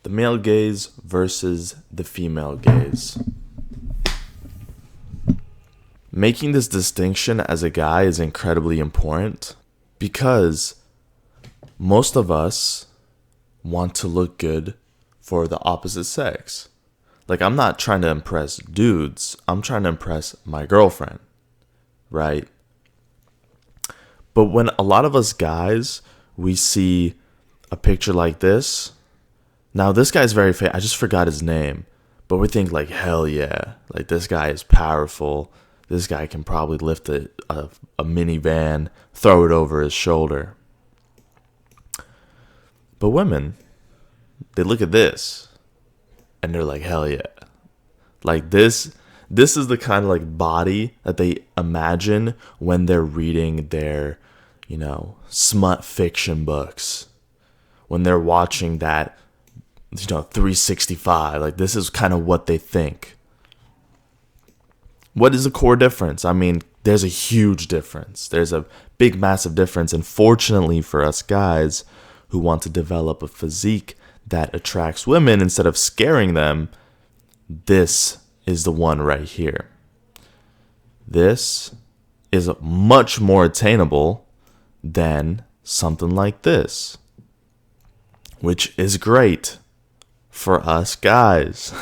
The male gaze versus the female gaze. Making this distinction as a guy is incredibly important because most of us want to look good for the opposite sex. Like, I'm not trying to impress dudes. I'm trying to impress my girlfriend, right? But when a lot of us guys, we see a picture like this. Now, this guy's very famous. I just forgot his name. But we think like, hell yeah. Like, this guy is powerful. This guy can probably lift a minivan, throw it over his shoulder. But women, they look at this and they're like, hell yeah. Like, this is the kind of like body that they imagine when they're reading their, smut fiction books. When they're watching that, 365, like, this is kind of what they think. What is the core difference? I mean, there's a huge difference. There's a big, massive difference. And fortunately for us guys who want to develop a physique that attracts women instead of scaring them, this is the one right here. This is much more attainable than something like this, which is great for us guys.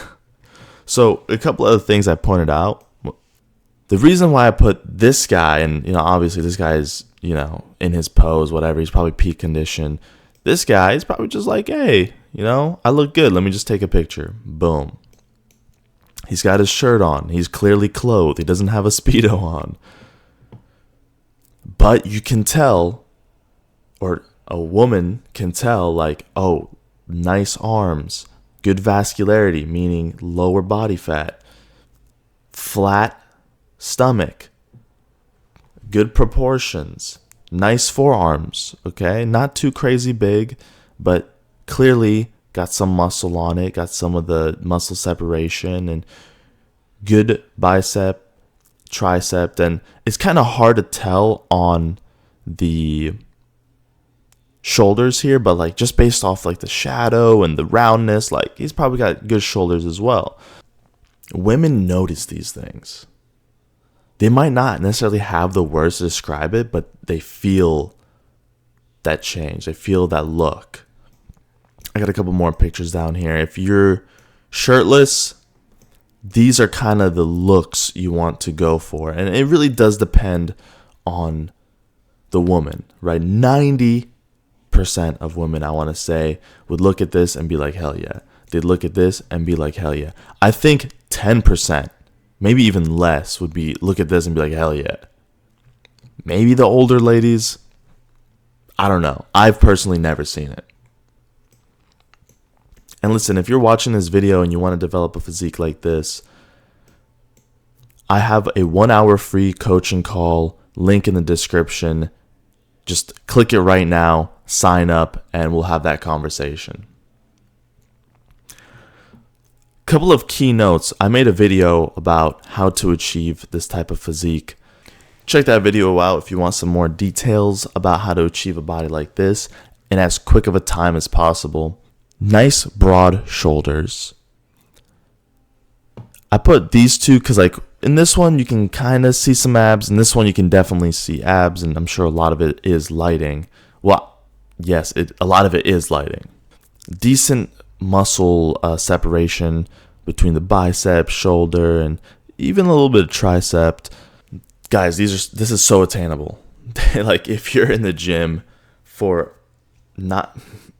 So a couple other things I pointed out. The reason why I put this guy, and obviously this guy is, in his pose, whatever, he's probably peak condition. This guy is probably just like, hey, I look good. Let me just take a picture. Boom. He's got his shirt on. He's clearly clothed. He doesn't have a Speedo on. But you can tell, or a woman can tell, like, oh, nice arms, good vascularity, meaning lower body fat, flat stomach, good proportions, nice forearms, okay? Not too crazy big, but clearly got some muscle on it, got some of the muscle separation, and good bicep, tricep. And it's kind of hard to tell on the shoulders here, but like just based off like the shadow and the roundness, like he's probably got good shoulders as well. Women notice these things. They might not necessarily have the words to describe it, but they feel that change. They feel that look. I got a couple more pictures down here. If you're shirtless, these are kind of the looks you want to go for. And it really does depend on the woman, right? 90% of women, I want to say, would look at this and be like, hell yeah. They'd look at this and be like, hell yeah. I think 10%, maybe even less, would be look at this and be like, hell yeah. Maybe the older ladies, I don't know. I've personally never seen it. And listen, if you're watching this video and you want to develop a physique like this, I have a 1-hour free coaching call, link in the description. Just click it right now, sign up, and we'll have that conversation. Couple of key notes. I made a video about how to achieve this type of physique. Check that video out if you want some more details about how to achieve a body like this in as quick of a time as possible. Nice broad shoulders. I put these two because like in this one you can kind of see some abs, and this one you can definitely see abs, and I'm sure a lot of it is lighting. Well, yes, a lot of it is lighting. Decent muscle separation between the bicep, shoulder, and even a little bit of tricep. Guys, this is so attainable. Like if you're in the gym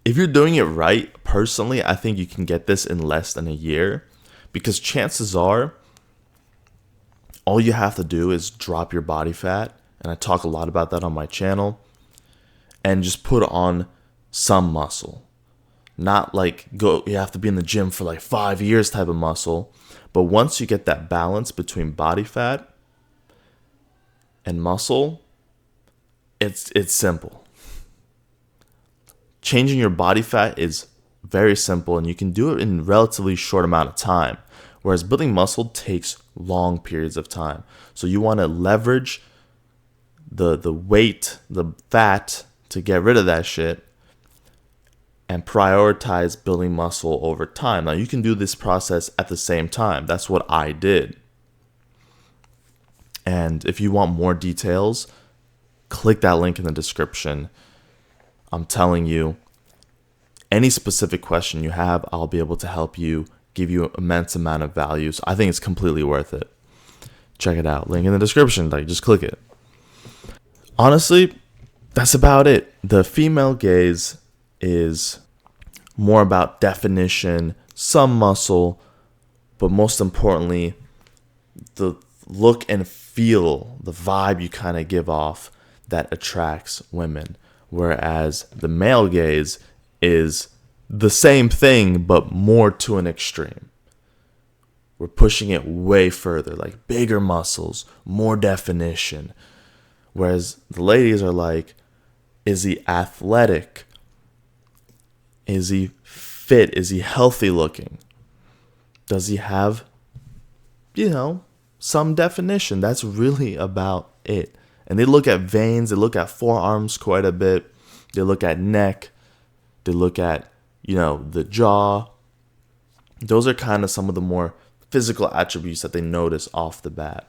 if you're doing it right, personally, I think you can get this in less than a year, because chances are all you have to do is drop your body fat, and I talk a lot about that on my channel, and just put on some muscle. Not like you have to be in the gym for like 5 years type of muscle, but once you get that balance between body fat and muscle, it's simple. Changing your body fat is very simple, and you can do it in a relatively short amount of time, whereas building muscle takes long periods of time. So you want to leverage the weight, the fat, to get rid of that shit, and prioritize building muscle over time. Now, you can do this process at the same time. That's what I did. And if you want more details, click that link in the description. I'm telling you, any specific question you have, I'll be able to help you, give you an immense amount of value. So I think it's completely worth it. Check it out. Link in the description. Just click it. Honestly, that's about it. The female gaze is more about definition, some muscle, but most importantly, the look and feel, the vibe you kind of give off that attracts women. Whereas the male gaze is the same thing, but more to an extreme. We're pushing it way further, like bigger muscles, more definition. Whereas the ladies are like, is he athletic? Is he fit? Is he healthy looking? Does he have, some definition? That's really about it. And they look at veins, they look at forearms quite a bit. They look at neck. They look at, the jaw. Those are kind of some of the more physical attributes that they notice off the bat.